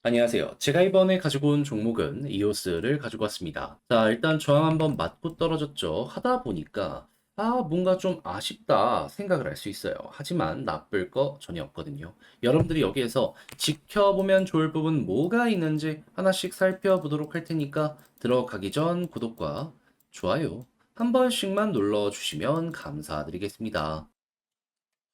안녕하세요. 제가 이번에 가지고 온 종목은 이오스를 가지고 왔습니다. 자, 일단 저항 한번 맞고 떨어졌죠. 하다 보니까 뭔가 좀 아쉽다 생각을 할 수 있어요. 하지만 나쁠 거 전혀 없거든요. 여러분들이 여기에서 지켜보면 좋을 부분 뭐가 있는지 하나씩 살펴보도록 할 테니까 들어가기 전 구독과 좋아요 한 번씩만 눌러주시면 감사드리겠습니다.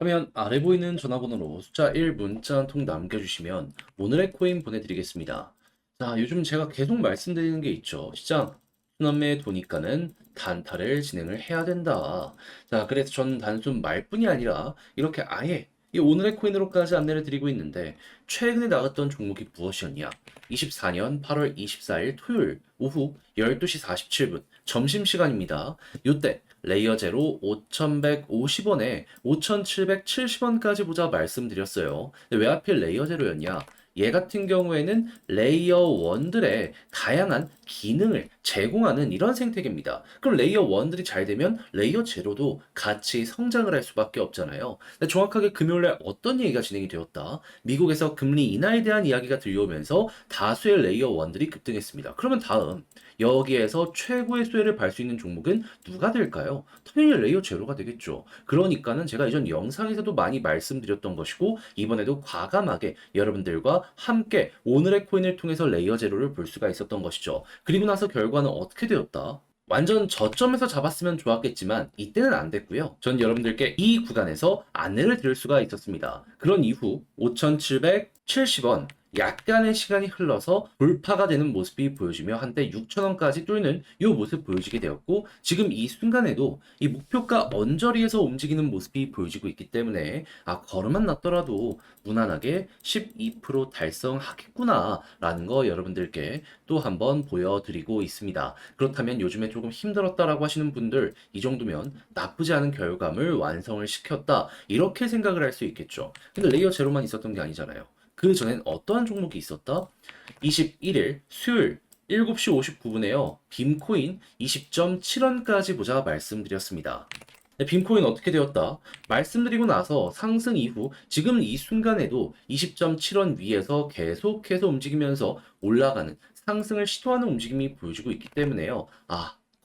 화면 아래 보이는 전화번호로 숫자 1 문자 한 통 남겨주시면 오늘의 코인 보내드리겠습니다. 자, 요즘 제가 계속 말씀드리는 게 있죠. 시장 순환매 도니까는 단타를 진행을 해야 된다. 자, 그래서 저는 단순 말뿐이 아니라 이렇게 아예 이 오늘의 코인으로까지 안내를 드리고 있는데 최근에 나갔던 종목이 무엇이었냐? 24년 8월 24일 토요일 오후 12시 47분 점심시간입니다. 요때 레이어 제로 5,150원에 5,770원까지 보자 말씀드렸어요. 근데 왜 하필 레이어 제로였냐? 얘 같은 경우에는 레이어 1들의 다양한 기능을 제공하는 이런 생태계입니다. 그럼 레이어 1들이 잘 되면 레이어 제로도 같이 성장을 할 수밖에 없잖아요. 근데 정확하게 금요일에 어떤 얘기가 진행이 되었다? 미국에서 금리 인하에 대한 이야기가 들려오면서 다수의 레이어 1들이 급등했습니다. 그러면 다음 여기에서 최고의 수혜를 발 수 있는 종목은 누가 될까요? 당연히 레이어 제로가 되겠죠. 그러니까는 제가 이전 영상에서도 많이 말씀드렸던 것이고 이번에도 과감하게 여러분들과 함께 오늘의 코인을 통해서 레이어 제로를 볼 수가 있었던 것이죠. 그리고 나서 결과는 어떻게 되었다? 완전 저점에서 잡았으면 좋았겠지만 이때는 안 됐고요. 전 여러분들께 이 구간에서 안내를 드릴 수가 있었습니다. 그런 이후 5,770원 약간의 시간이 흘러서 돌파가 되는 모습이 보여지며 한때 6,000원까지 뚫는 이 모습 보여지게 되었고 지금 이 순간에도 이 목표가 언저리에서 움직이는 모습이 보여지고 있기 때문에 걸음만 났더라도 무난하게 12% 달성하겠구나 라는 거 여러분들께 또 한번 보여드리고 있습니다. 그렇다면 요즘에 조금 힘들었다라고 하시는 분들 이 정도면 나쁘지 않은 결과물 완성을 시켰다 이렇게 생각을 할 수 있겠죠. 근데 레이어 제로만 있었던 게 아니잖아요. 그 전엔 어떠한 종목이 있었다? 21일 수요일 7시 59분에요. 빔코인 20.7원까지 보자 말씀드렸습니다. 네, 빔코인 어떻게 되었다? 말씀드리고 나서 상승 이후 지금 이 순간에도 20.7원 위에서 계속해서 움직이면서 올라가는 상승을 시도하는 움직임이 보여지고 있기 때문에요.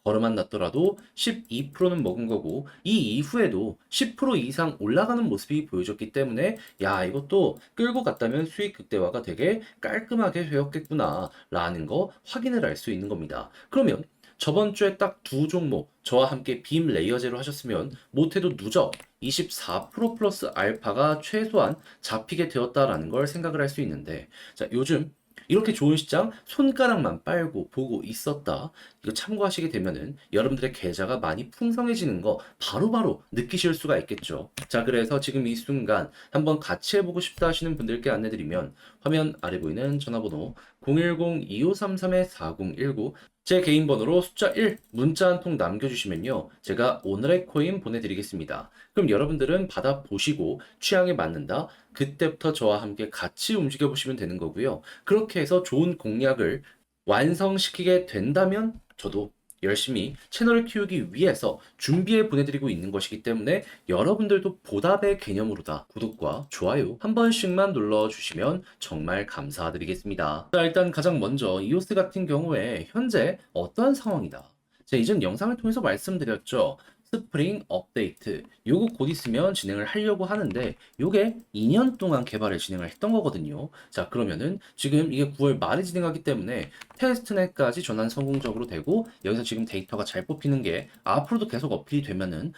걸음만 났더라도 12%는 먹은 거고 이 이후에도 10% 이상 올라가는 모습이 보여졌기 때문에 이것도 끌고 갔다면 수익 극대화가 되게 깔끔하게 되었겠구나 라는 거 확인을 할 수 있는 겁니다. 그러면 저번 주에 딱 두 종목 저와 함께 빔 레이어제로 하셨으면 못해도 누적 24% 플러스 알파가 최소한 잡히게 되었다라는 걸 생각을 할 수 있는데 자, 요즘 이렇게 좋은 시장 손가락만 빨고 보고 있었다. 이거 참고하시게 되면은 여러분들의 계좌가 많이 풍성해지는 거 바로바로 느끼실 수가 있겠죠. 자, 그래서 지금 이 순간 한번 같이 해보고 싶다 하시는 분들께 안내드리면 화면 아래 보이는 전화번호 010-2533-4019 제 개인 번호로 숫자 1 문자 한 통 남겨주시면요. 제가 오늘의 코인 보내드리겠습니다. 그럼 여러분들은 받아보시고 취향에 맞는다. 그때부터 저와 함께 같이 움직여 보시면 되는 거고요. 그렇게 해서 좋은 공략을 완성시키게 된다면 저도 열심히 채널을 키우기 위해서 준비해 보내드리고 있는 것이기 때문에 여러분들도 보답의 개념으로다 구독과 좋아요 한 번씩만 눌러주시면 정말 감사드리겠습니다. 자, 일단 가장 먼저 이오스 같은 경우에 현재 어떠한 상황이다. 제가 이전 영상을 통해서 말씀드렸죠. 스프링 업데이트 요거 곧 있으면 진행을 하려고 하는데 요게 2년 동안 개발을 진행을 했던 거거든요. 자, 그러면은 지금 이게 9월 말에 진행하기 때문에 테스트넷까지 전환 성공적으로 되고 여기서 지금 데이터가 잘 뽑히는 게 앞으로도 계속 어필이 되면은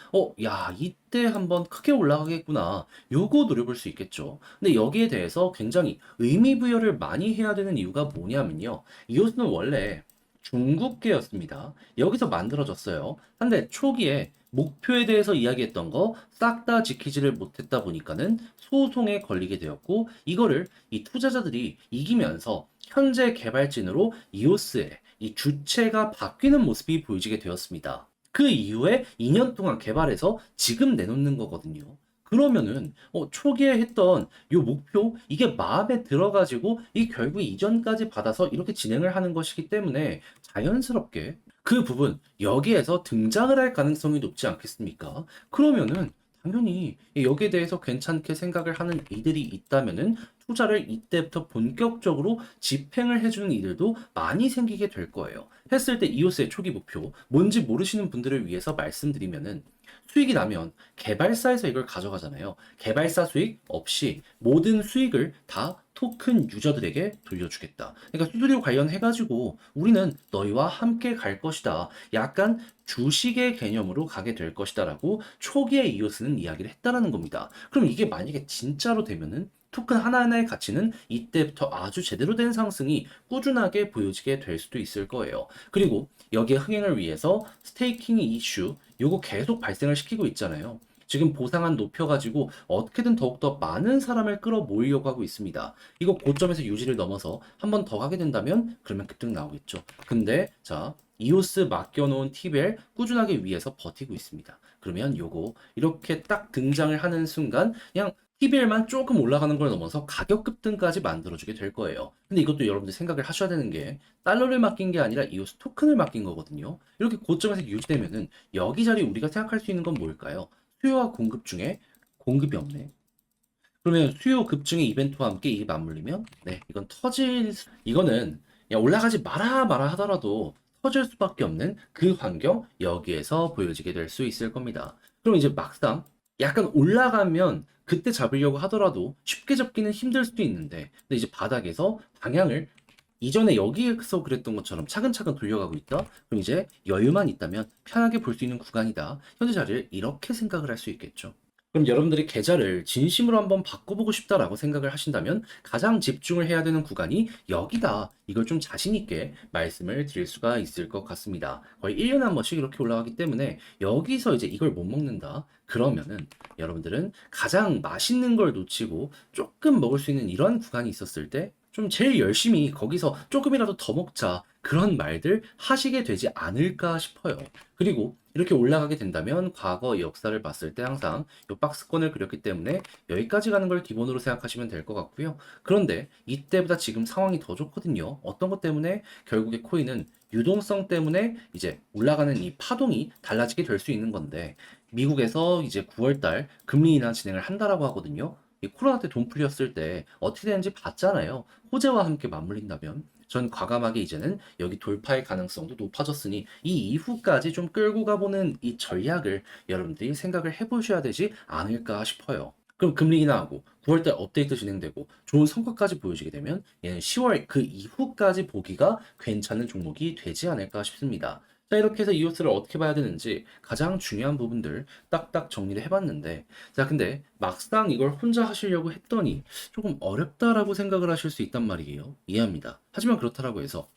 이때 한번 크게 올라가겠구나 요거 노려볼 수 있겠죠. 근데 여기에 대해서 굉장히 의미 부여를 많이 해야 되는 이유가 뭐냐면요. 이것은 원래 중국계였습니다. 여기서 만들어졌어요. 근데 초기에 목표에 대해서 이야기했던 거 싹 다 지키지를 못했다 보니까는 소송에 걸리게 되었고 이거를 이 투자자들이 이기면서 현재 개발진으로 이오스의 이 주체가 바뀌는 모습이 보여지게 되었습니다. 그 이후에 2년 동안 개발해서 지금 내놓는 거거든요. 그러면은 초기에 했던 이 목표 이게 마음에 들어가지고 이 결국 이전까지 받아서 이렇게 진행을 하는 것이기 때문에 자연스럽게 그 부분 여기에서 등장을 할 가능성이 높지 않겠습니까? 그러면은 당연히 여기에 대해서 괜찮게 생각을 하는 이들이 있다면은 투자를 이때부터 본격적으로 집행을 해주는 이들도 많이 생기게 될 거예요. 했을 때 이오스의 초기 목표, 뭔지 모르시는 분들을 위해서 말씀드리면은 수익이 나면 개발사에서 이걸 가져가잖아요. 개발사 수익 없이 모든 수익을 다 토큰 유저들에게 돌려주겠다. 그러니까 수수료 관련해가지고 우리는 너희와 함께 갈 것이다. 약간 주식의 개념으로 가게 될 것이다 라고 초기에 이오스는 이야기를 했다라는 겁니다. 그럼 이게 만약에 진짜로 되면은 토큰 하나하나의 가치는 이때부터 아주 제대로 된 상승이 꾸준하게 보여지게 될 수도 있을 거예요. 그리고 여기에 흥행을 위해서 스테이킹 이슈 요거 계속 발생을 시키고 있잖아요. 지금 보상안 높여가지고 어떻게든 더욱더 많은 사람을 끌어모으려고 하고 있습니다. 이거 고점에서 유지를 넘어서 한 번 더 가게 된다면 그러면 급등 나오겠죠. 근데 자 이오스 맡겨놓은 티벨 꾸준하게 위에서 버티고 있습니다. 그러면 요거 이렇게 딱 등장을 하는 순간 그냥 TBL만 조금 올라가는 걸 넘어서 가격 급등까지 만들어주게 될 거예요. 근데 이것도 여러분들 생각을 하셔야 되는 게 달러를 맡긴 게 아니라 이오스 토큰을 맡긴 거거든요. 이렇게 고점에서 유지되면은 여기 자리 우리가 생각할 수 있는 건 뭘까요? 수요와 공급 중에 공급이 없네. 그러면 수요 급증의 이벤트와 함께 이게 맞물리면 네 이건 이거는 그냥 올라가지 마라 하더라도 터질 수밖에 없는 그 환경 여기에서 보여지게 될 수 있을 겁니다. 그럼 이제 막상 약간 올라가면 그때 잡으려고 하더라도 쉽게 잡기는 힘들 수도 있는데 근데 이제 바닥에서 방향을 이전에 여기에서 그랬던 것처럼 차근차근 돌려가고 있다? 그럼 이제 여유만 있다면 편하게 볼 수 있는 구간이다. 현재 자리를 이렇게 생각을 할 수 있겠죠. 그럼 여러분들이 계좌를 진심으로 한번 바꿔보고 싶다라고 생각을 하신다면 가장 집중을 해야 되는 구간이 여기다. 이걸 좀 자신 있게 말씀을 드릴 수가 있을 것 같습니다. 거의 1년에 한 번씩 이렇게 올라가기 때문에 여기서 이제 이걸 못 먹는다. 그러면은 여러분들은 가장 맛있는 걸 놓치고 조금 먹을 수 있는 이런 구간이 있었을 때 좀 제일 열심히 거기서 조금이라도 더 먹자. 그런 말들 하시게 되지 않을까 싶어요. 그리고 이렇게 올라가게 된다면 과거 역사를 봤을 때 항상 이 박스권을 그렸기 때문에 여기까지 가는 걸 기본으로 생각하시면 될 것 같고요. 그런데 이때보다 지금 상황이 더 좋거든요. 어떤 것 때문에 결국에 코인은 유동성 때문에 이제 올라가는 이 파동이 달라지게 될 수 있는 건데 미국에서 이제 9월달 금리 인하 진행을 한다라고 하거든요. 이 코로나 때 돈 풀렸을 때 어떻게 되는지 봤잖아요. 호재와 함께 맞물린다면 전 과감하게 이제는 여기 돌파의 가능성도 높아졌으니 이 이후까지 좀 끌고 가보는 이 전략을 여러분들이 생각을 해보셔야 되지 않을까 싶어요. 그럼 금리 인하하고 9월달 업데이트 진행되고 좋은 성과까지 보여지게 되면 얘는 10월 그 이후까지 보기가 괜찮은 종목이 되지 않을까 싶습니다. 자, 이렇게 해서 이오스를 어떻게 봐야 되는지 가장 중요한 부분들 딱딱 정리를 해봤는데, 자, 근데 막상 이걸 혼자 하시려고 했더니 조금 어렵다라고 생각을 하실 수 있단 말이에요. 이해합니다. 하지만 그렇다라고 해서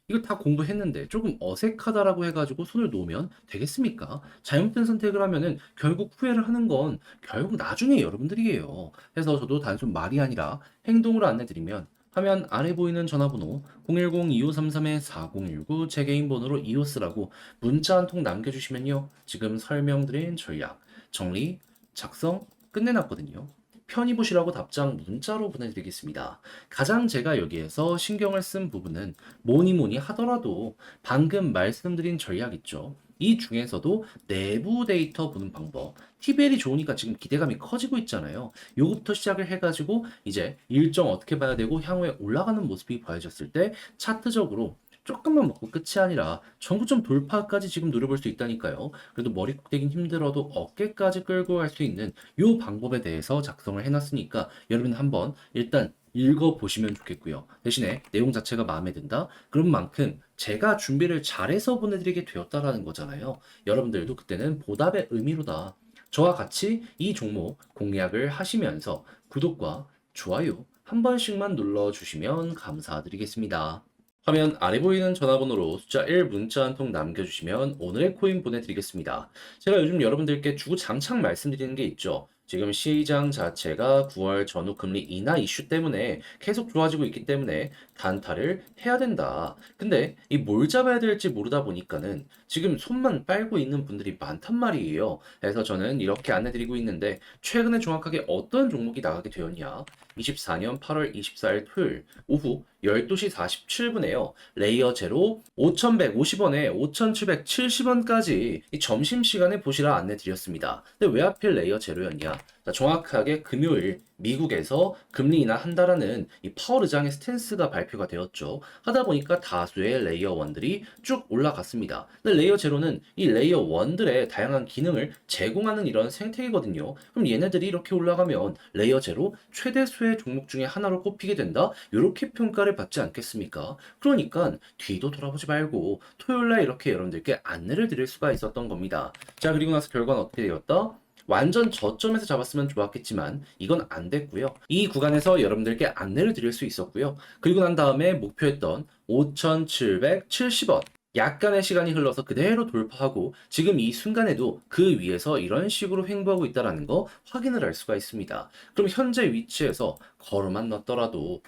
이거 다 공부했는데 조금 어색하다라고 해가지고 손을 놓으면 되겠습니까? 잘못된 선택을 하면은 결국 후회를 하는 건 결국 나중에 여러분들이에요. 그래서 저도 단순 말이 아니라 행동으로 안내드리면 화면 아래 보이는 전화번호 010-2533-4019 제 개인 번호로 이오스라고 문자 한 통 남겨주시면요. 지금 설명드린 전략, 정리, 작성 끝내놨거든요. 편히 보시라고 답장 문자로 보내드리겠습니다. 가장 제가 여기에서 신경을 쓴 부분은 뭐니 하더라도 방금 말씀드린 전략 있죠. 이 중에서도 내부 데이터 보는 방법. TBL이 좋으니까 지금 기대감이 커지고 있잖아요. 요거부터 시작을 해가지고 이제 일정 어떻게 봐야 되고 향후에 올라가는 모습이 보여졌을 때 차트적으로 조금만 먹고 끝이 아니라 전고점 돌파까지 지금 노려볼 수 있다니까요. 그래도 머리 꾹대긴 힘들어도 어깨까지 끌고 갈 수 있는 요 방법에 대해서 작성을 해놨으니까 여러분 한번 일단 읽어보시면 좋겠고요. 대신에 내용 자체가 마음에 든다? 그런 만큼 제가 준비를 잘해서 보내드리게 되었다라는 거잖아요. 여러분들도 그때는 보답의 의미로다. 저와 같이 이 종목 공략을 하시면서 구독과 좋아요 한 번씩만 눌러주시면 감사드리겠습니다. 화면 아래 보이는 전화번호로 숫자 1 문자 한 통 남겨주시면 오늘의 코인 보내드리겠습니다. 제가 요즘 여러분들께 주구장창 말씀드리는 게 있죠. 지금 시장 자체가 9월 전후 금리 인하 이슈 때문에 계속 좋아지고 있기 때문에 단타를 해야 된다. 근데 이 뭘 잡아야 될지 모르다 보니까는 지금 손만 빨고 있는 분들이 많단 말이에요. 그래서 저는 이렇게 안내드리고 있는데 최근에 정확하게 어떤 종목이 나가게 되었냐? 24년 8월 24일 토요일 오후 12시 47분에요. 레이어 제로 5,150원에 5,770원까지 이 점심시간에 보시라 안내 드렸습니다. 근데 왜 하필 레이어 제로였냐? 자, 정확하게 금요일 미국에서 금리 인하한다라는 이 파월 의장의 스탠스가 발표가 되었죠. 하다 보니까 다수의 레이어 1들이 쭉 올라갔습니다. 근데 레이어 제로는 이 레이어 1들의 다양한 기능을 제공하는 이런 생태계거든요. 그럼 얘네들이 이렇게 올라가면 레이어 제로 최대수의 종목 중에 하나로 꼽히게 된다? 이렇게 평가를 받지 않겠습니까? 그러니까 뒤도 돌아보지 말고 토요일날 이렇게 여러분들께 안내를 드릴 수가 있었던 겁니다. 자, 그리고 나서 결과는 어떻게 되었다? 완전 저점에서 잡았으면 좋았겠지만 이건 안 됐고요. 이 구간에서 여러분들께 안내를 드릴 수 있었고요. 그리고 난 다음에 목표했던 5,770원. 약간의 시간이 흘러서 그대로 돌파하고 지금 이 순간에도 그 위에서 이런 식으로 횡보하고 있다는 거 확인을 할 수가 있습니다. 그럼 현재 위치에서 걸어만 넣었더라도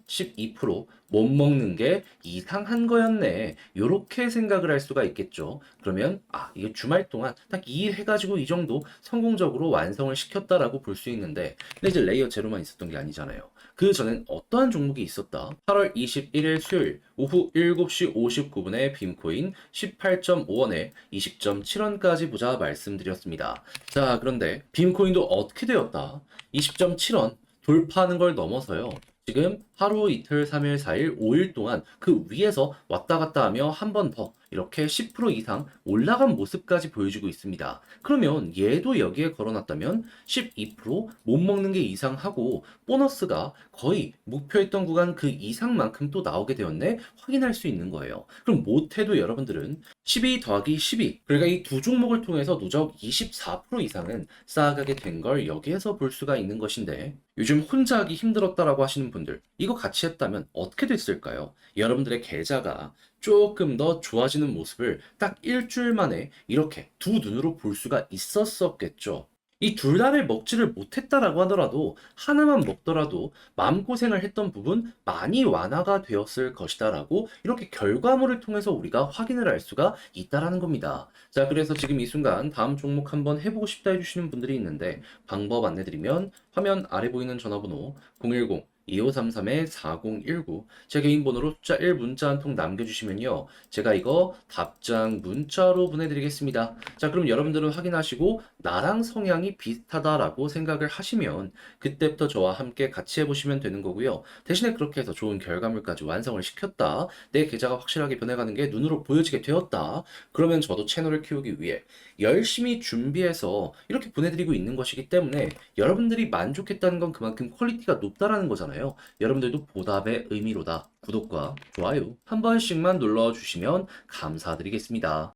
12%못 먹는 게 이상한 거였네. 요렇게 생각을 할 수가 있겠죠. 그러면 이게 주말 동안 딱 2일 해가지고 이 정도 성공적으로 완성을 시켰다라고 볼 수 있는데 근데 이제 레이어 제로만 있었던 게 아니잖아요. 그 전엔 어떠한 종목이 있었다? 8월 21일 수요일 오후 7시 59분에 빔코인 18.5원에 20.7원까지 보자 말씀드렸습니다. 자, 그런데 빔코인도 어떻게 되었다? 20.7원 돌파하는 걸 넘어서요. 지금 하루, 이틀, 3일, 4일, 5일 동안 그 위에서 왔다 갔다 하며 한 번 더 이렇게 10% 이상 올라간 모습까지 보여주고 있습니다. 그러면 얘도 여기에 걸어놨다면 12%못 먹는 게 이상하고 보너스가 거의 목표했던 구간 그 이상만큼 또 나오게 되었네 확인할 수 있는 거예요. 그럼 못해도 여러분들은 12 더하기 12 그러니까 이 두 종목을 통해서 누적 24% 이상은 쌓아가게 된 걸 여기에서 볼 수가 있는 것인데 요즘 혼자 하기 힘들었다라고 하시는 분들 이거 같이 했다면 어떻게 됐을까요? 여러분들의 계좌가 조금 더 좋아지는 모습을 딱 일주일 만에 이렇게 두 눈으로 볼 수가 있었었겠죠. 이 둘 다를 먹지를 못했다라고 하더라도 하나만 먹더라도 마음고생을 했던 부분 많이 완화가 되었을 것이다라고 이렇게 결과물을 통해서 우리가 확인을 할 수가 있다라는 겁니다. 자, 그래서 지금 이 순간 다음 종목 한번 해보고 싶다 해주시는 분들이 있는데 방법 안내드리면 화면 아래 보이는 전화번호 010 2533-4019 제 개인 번호로 숫자 1 문자 한 통 남겨주시면요. 제가 이거 답장 문자로 보내드리겠습니다. 자, 그럼 여러분들은 확인하시고 나랑 성향이 비슷하다라고 생각을 하시면 그때부터 저와 함께 같이 해보시면 되는 거고요. 대신에 그렇게 해서 좋은 결과물까지 완성을 시켰다. 내 계좌가 확실하게 변해가는 게 눈으로 보여지게 되었다. 그러면 저도 채널을 키우기 위해 열심히 준비해서 이렇게 보내드리고 있는 것이기 때문에 여러분들이 만족했다는 건 그만큼 퀄리티가 높다라는 거잖아요. 여러분들도 보답의 의미로다. 구독과 좋아요 한 번씩만 눌러주시면 감사드리겠습니다.